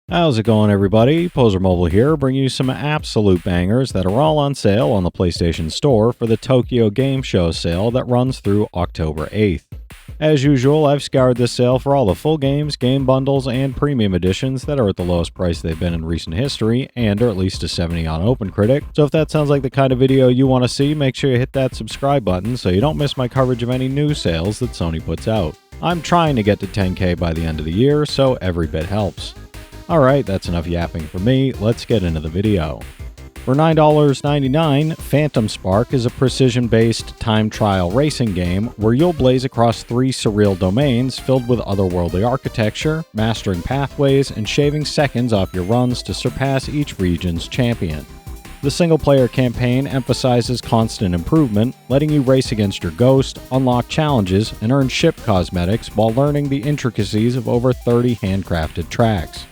How's it going, everybody? Pozermobil here, bringing you some absolute bangers that are all on sale on the PlayStation Store for the Tokyo Game Show sale that runs through October 8th. As usual, I've scoured this sale for all the full games, game bundles, and premium editions that are at the lowest price they've been in recent history, and are at least a 70 on OpenCritic. So if that sounds like the kind of video you want to see, make sure you hit that subscribe button so you don't miss my coverage of any new sales that Sony puts out. I'm trying to get to 10K by the end of the year, so every bit helps. Alright, that's enough yapping for me, let's get into the video. For $9.99, Phantom Spark is a precision-based time trial racing game where you'll blaze across 3 surreal domains filled with otherworldly architecture, mastering pathways, and shaving seconds off your runs to surpass each region's champion. The single-player campaign emphasizes constant improvement, letting you race against your ghost, unlock challenges, and earn ship cosmetics while learning the intricacies of over 30 handcrafted tracks.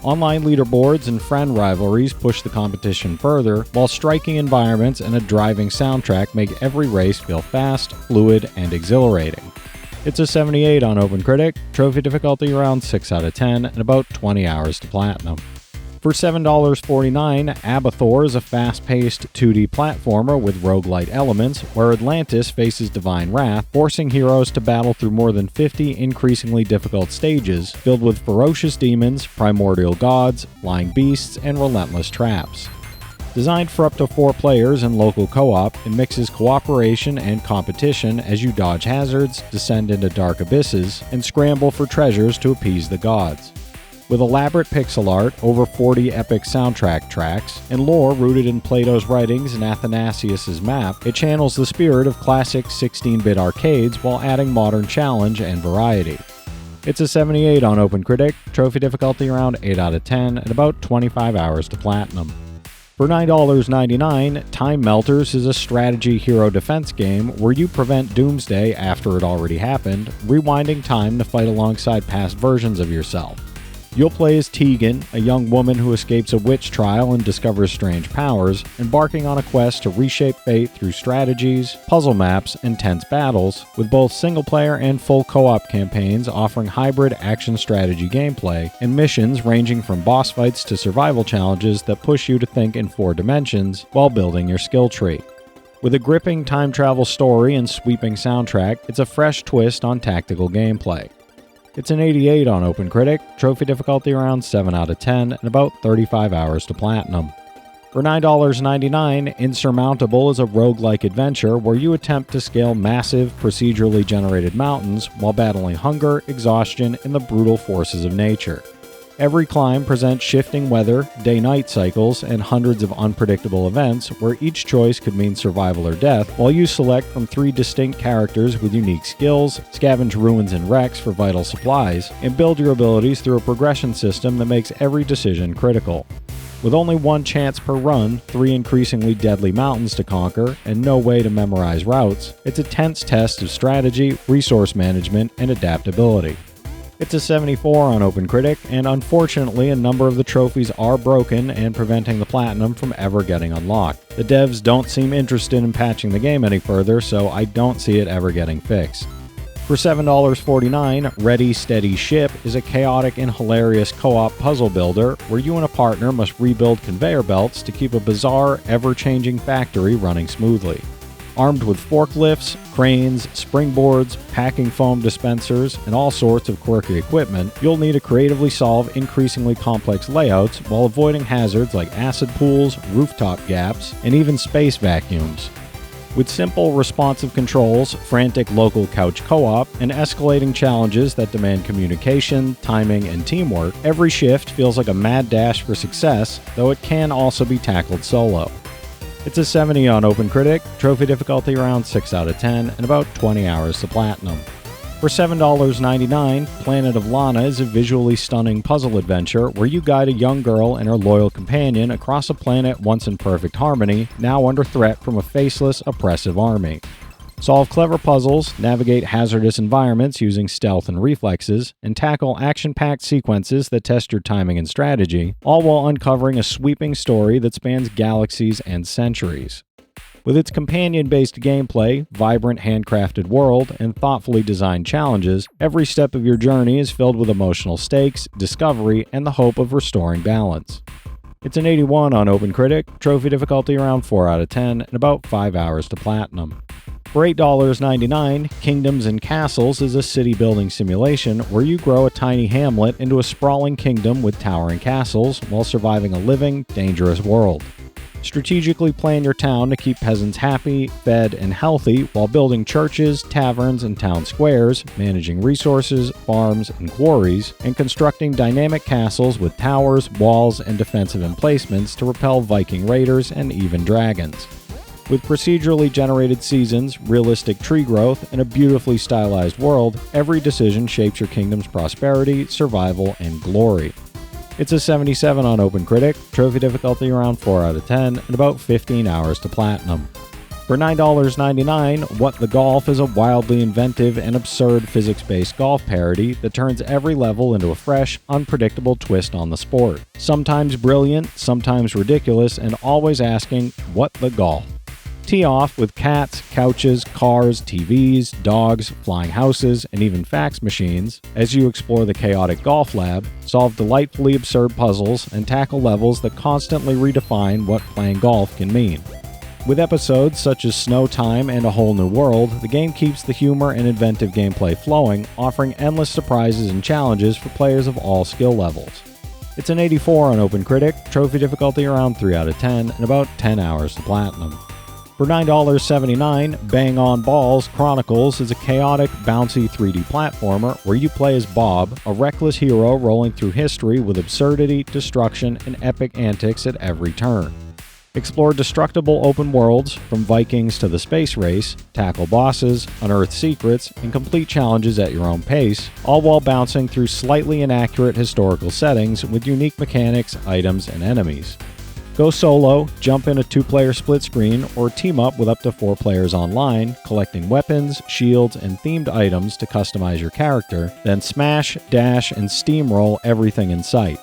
Online leaderboards and friend rivalries push the competition further, while striking environments and a driving soundtrack make every race feel fast, fluid, and exhilarating. It's a 78 on OpenCritic, trophy difficulty around 6 out of 10, and about 20 hours to platinum. For $7.49, Abathor is a fast-paced 2D platformer with roguelite elements, where Atlantis faces divine wrath, forcing heroes to battle through more than 50 increasingly difficult stages, filled with ferocious demons, primordial gods, flying beasts, and relentless traps. Designed for up to 4 players in local co-op, it mixes cooperation and competition as you dodge hazards, descend into dark abysses, and scramble for treasures to appease the gods. With elaborate pixel art, over 40 epic soundtrack tracks, and lore rooted in Plato's writings and Athanasius' map, it channels the spirit of classic 16-bit arcades while adding modern challenge and variety. It's a 78 on OpenCritic, trophy difficulty around 8 out of 10, and about 25 hours to platinum. For $9.99, TimeMelters is a strategy hero defense game where you prevent doomsday after it already happened, rewinding time to fight alongside past versions of yourself. You'll play as Tegan, a young woman who escapes a witch trial and discovers strange powers, embarking on a quest to reshape fate through strategies, puzzle maps, and tense battles, with both single-player and full co-op campaigns offering hybrid action strategy gameplay, and missions ranging from boss fights to survival challenges that push you to think in 4 dimensions while building your skill tree. With a gripping time travel story and sweeping soundtrack, it's a fresh twist on tactical gameplay. It's an 88 on OpenCritic, trophy difficulty around 7 out of 10, and about 35 hours to platinum. For $9.99, Insurmountable is a roguelike adventure where you attempt to scale massive, procedurally generated mountains while battling hunger, exhaustion, and the brutal forces of nature. Every climb presents shifting weather, day-night cycles, and hundreds of unpredictable events where each choice could mean survival or death, while you select from 3 distinct characters with unique skills, scavenge ruins and wrecks for vital supplies, and build your abilities through a progression system that makes every decision critical. With only 1 chance per run, 3 increasingly deadly mountains to conquer, and no way to memorize routes, it's a tense test of strategy, resource management, and adaptability. It's a 74 on OpenCritic, and unfortunately a number of the trophies are broken and preventing the platinum from ever getting unlocked. The devs don't seem interested in patching the game any further, so I don't see it ever getting fixed. For $7.49, Ready Steady Ship is a chaotic and hilarious co-op puzzle builder where you and a partner must rebuild conveyor belts to keep a bizarre, ever-changing factory running smoothly. Armed with forklifts, cranes, springboards, packing foam dispensers, and all sorts of quirky equipment, you'll need to creatively solve increasingly complex layouts while avoiding hazards like acid pools, rooftop gaps, and even space vacuums. With simple, responsive controls, frantic local couch co-op, and escalating challenges that demand communication, timing, and teamwork, every shift feels like a mad dash for success, though it can also be tackled solo. It's a 70 on OpenCritic, trophy difficulty around 6 out of 10, and about 20 hours to platinum. For $7.99, Planet of Lana is a visually stunning puzzle adventure where you guide a young girl and her loyal companion across a planet once in perfect harmony, now under threat from a faceless, oppressive army. Solve clever puzzles, navigate hazardous environments using stealth and reflexes, and tackle action-packed sequences that test your timing and strategy, all while uncovering a sweeping story that spans galaxies and centuries. With its companion-based gameplay, vibrant handcrafted world, and thoughtfully designed challenges, every step of your journey is filled with emotional stakes, discovery, and the hope of restoring balance. It's an 81 on OpenCritic, trophy difficulty around 4 out of 10, and about 5 hours to platinum. For $8.99, Kingdoms and Castles is a city-building simulation where you grow a tiny hamlet into a sprawling kingdom with towering castles while surviving a living, dangerous world. Strategically plan your town to keep peasants happy, fed, and healthy while building churches, taverns, and town squares, managing resources, farms, and quarries, and constructing dynamic castles with towers, walls, and defensive emplacements to repel Viking raiders and even dragons. With procedurally generated seasons, realistic tree growth, and a beautifully stylized world, every decision shapes your kingdom's prosperity, survival, and glory. It's a 77 on OpenCritic, trophy difficulty around 4 out of 10, and about 15 hours to platinum. For $9.99, What the Golf is a wildly inventive and absurd physics-based golf parody that turns every level into a fresh, unpredictable twist on the sport. Sometimes brilliant, sometimes ridiculous, and always asking, what the golf? Tee off with cats, couches, cars, TVs, dogs, flying houses, and even fax machines as you explore the chaotic golf lab, solve delightfully absurd puzzles, and tackle levels that constantly redefine what playing golf can mean. With episodes such as Snow Time and A Whole New World, the game keeps the humor and inventive gameplay flowing, offering endless surprises and challenges for players of all skill levels. It's an 84 on OpenCritic, trophy difficulty around 3 out of 10, and about 10 hours to platinum. For $9.79, Bang On Balls Chronicles is a chaotic, bouncy 3D platformer where you play as Bob, a reckless hero rolling through history with absurdity, destruction, and epic antics at every turn. Explore destructible open worlds, from Vikings to the space race, tackle bosses, unearth secrets, and complete challenges at your own pace, all while bouncing through slightly inaccurate historical settings with unique mechanics, items, and enemies. Go solo, jump in a 2-player split screen, or team up with up to 4 players online, collecting weapons, shields, and themed items to customize your character, then smash, dash, and steamroll everything in sight.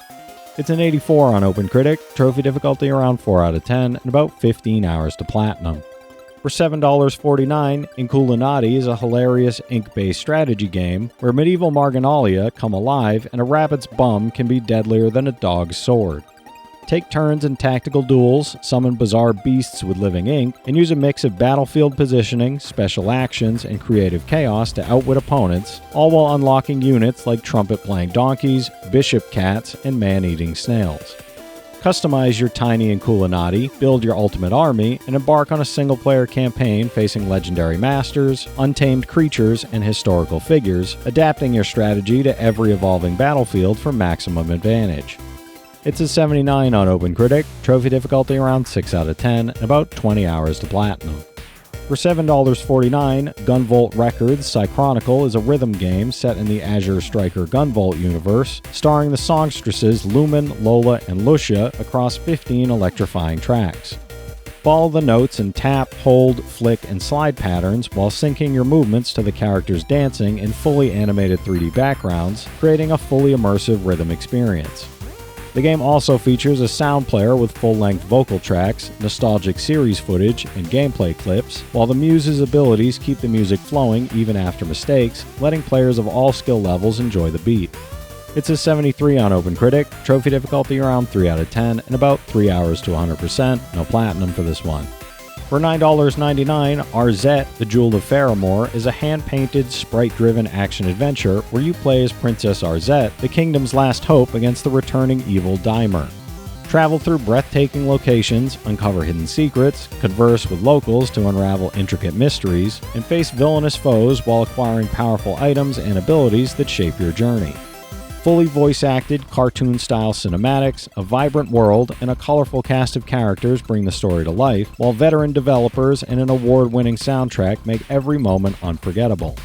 It's an 84 on OpenCritic, trophy difficulty around 4 out of 10, and about 15 hours to platinum. For $7.49, Inkulinati is a hilarious ink-based strategy game where medieval marginalia come alive and a rabbit's bum can be deadlier than a dog's sword. Take turns in tactical duels, summon bizarre beasts with living ink, and use a mix of battlefield positioning, special actions, and creative chaos to outwit opponents, all while unlocking units like trumpet-playing donkeys, bishop cats, and man-eating snails. Customize your tiny Inkulinati, build your ultimate army, and embark on a single-player campaign facing legendary masters, untamed creatures, and historical figures, adapting your strategy to every evolving battlefield for maximum advantage. It's a 79 on OpenCritic, trophy difficulty around 6 out of 10, and about 20 hours to platinum. For $7.49, Gunvolt Records Cychronicle is a rhythm game set in the Azure Striker Gunvolt universe, starring the songstresses Lumen, Lola, and Lucia across 15 electrifying tracks. Follow the notes in tap, hold, flick, and slide patterns while syncing your movements to the characters dancing in fully animated 3D backgrounds, creating a fully immersive rhythm experience. The game also features a sound player with full-length vocal tracks, nostalgic series footage, and gameplay clips, while the Muse's abilities keep the music flowing even after mistakes, letting players of all skill levels enjoy the beat. It's a 73 on OpenCritic, trophy difficulty around 3 out of 10, and about 3 hours to 100%, no platinum for this one. For $9.99, Arzette, The Jewel of Faramore is a hand-painted, sprite-driven action-adventure where you play as Princess Arzette, the kingdom's last hope against the returning evil Dimer. Travel through breathtaking locations, uncover hidden secrets, converse with locals to unravel intricate mysteries, and face villainous foes while acquiring powerful items and abilities that shape your journey. Fully voice-acted, cartoon-style cinematics, a vibrant world, and a colorful cast of characters bring the story to life, while veteran developers and an award-winning soundtrack make every moment unforgettable.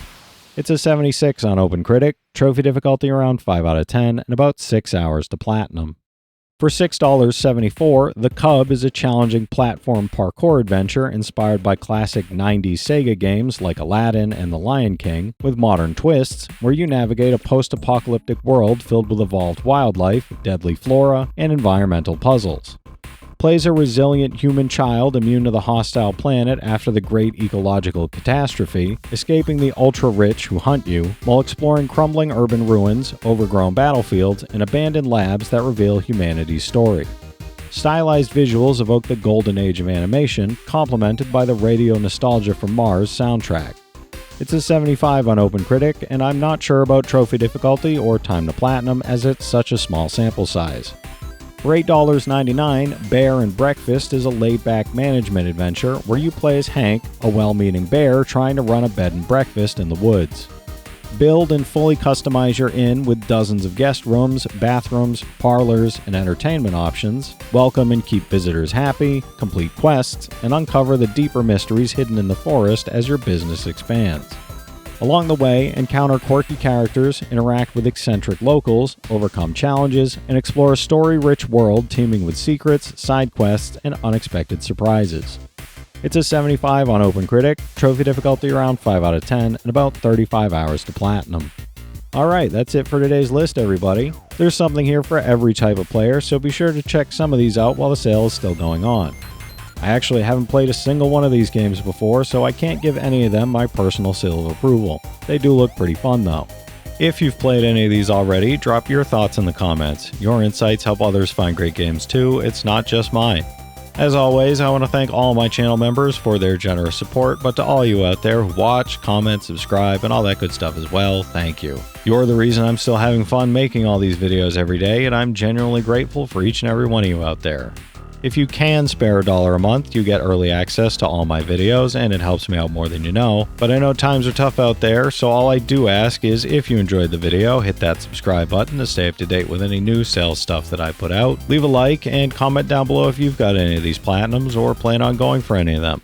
It's a 76 on OpenCritic, trophy difficulty around 5 out of 10, and about 6 hours to platinum. For $6.74, The Cub is a challenging platform parkour adventure inspired by classic 90s Sega games like Aladdin and The Lion King, with modern twists, where you navigate a post-apocalyptic world filled with evolved wildlife, deadly flora, and environmental puzzles. Play as a resilient human child immune to the hostile planet after the great ecological catastrophe, escaping the ultra-rich who hunt you, while exploring crumbling urban ruins, overgrown battlefields, and abandoned labs that reveal humanity's story. Stylized visuals evoke the golden age of animation, complemented by the Radio Nostalgia from Mars soundtrack. It's a 75 on OpenCritic, and I'm not sure about trophy difficulty or time to platinum as it's such a small sample size. For $8.99, Bear and Breakfast is a laid-back management adventure where you play as Hank, a well-meaning bear trying to run a bed and breakfast in the woods. Build and fully customize your inn with dozens of guest rooms, bathrooms, parlors, and entertainment options. Welcome and keep visitors happy, complete quests, and uncover the deeper mysteries hidden in the forest as your business expands. Along the way, encounter quirky characters, interact with eccentric locals, overcome challenges, and explore a story-rich world teeming with secrets, side quests, and unexpected surprises. It's a 75 on OpenCritic, trophy difficulty around 5 out of 10, and about 35 hours to platinum. Alright, that's it for today's list, everybody. There's something here for every type of player, so be sure to check some of these out while the sale is still going on. I actually haven't played a single one of these games before, so I can't give any of them my personal seal of approval. They do look pretty fun though. If you've played any of these already, drop your thoughts in the comments. Your insights help others find great games too, it's not just mine. As always, I want to thank all my channel members for their generous support, but to all you out there who watch, comment, subscribe, and all that good stuff as well, thank you. You're the reason I'm still having fun making all these videos every day, and I'm genuinely grateful for each and every one of you out there. If you can spare $1 a month, you get early access to all my videos, and it helps me out more than you know. But I know times are tough out there, so all I do ask is if you enjoyed the video, hit that subscribe button to stay up to date with any new sales stuff that I put out. Leave a like and comment down below if you've got any of these platinums or plan on going for any of them.